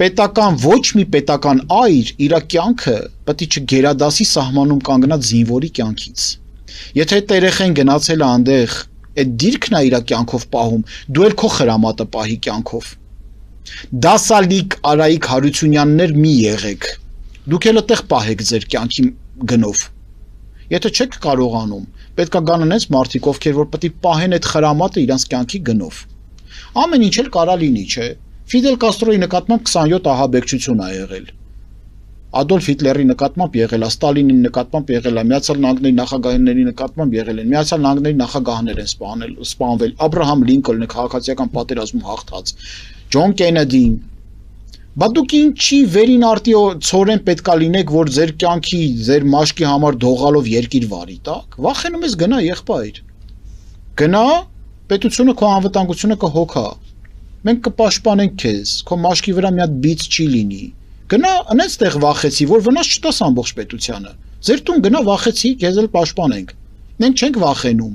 պետական ոչ մի պետական այր իր կյանքը պետք է չգերադասի սահմանում կանգնած զինվորի կյանքից։ Եթե այդ երեխան գնացել է այնտեղ, այդ դիրքն է իր կյանքով պահում, դու էլ քո խրամատը պահի կյանքով։ Դասալիկ Արայիկ Հարությունյաններ մի եղեք։ Դուք էլ այդտեղ պահեք ձեր կյանքի գնով։ Եթե չեք կարողանում, պետք է գան այնպես մարդիկ, ովքեր որ պետք է պահեն այդ խրամատը իրանց կյանքի գնով։ Ամեն ինչ էլ կարա լինի, չէ։ Ֆիդել Կաստրոյի նկատմամբ 27 ահաբեկչություն ա եղել։ Ադոլֆ Հիտլերի նկատմամբ եղել է, Ստալինի նկատմամբ եղել է, Միացյալ Նահանգների նախագահների նկատմամբ եղել են, Միացյալ Նահանգների նախագահներ են սպանվել, Աբրահամ Լինկոլնը քաղաքացիական պատերազմում հաղթած, Ջոն Կենեդին։ Բա դուք ինչի վերին արտի ցորեն պետքա լինեք, որ ձեր կյանքի, ձեր մաշկի համար դողալով երկիր վարի տակ։ Վախենում ես գնա եղբայր։ Գնա, պետությունը քո անվտանգությունը կհոգա։ Մենք կպաշտպանենք քեզ, քո մաշկի վրա մի հատ բիծ չի լինի։ Գնա, այնտեղ վախեցի, որ վնաս չտաս ամբողջ պետությանը։ Ձեր տուն գնա վախեցի, քեզ էլ պաշտպանենք։ Մենք չենք վախենում։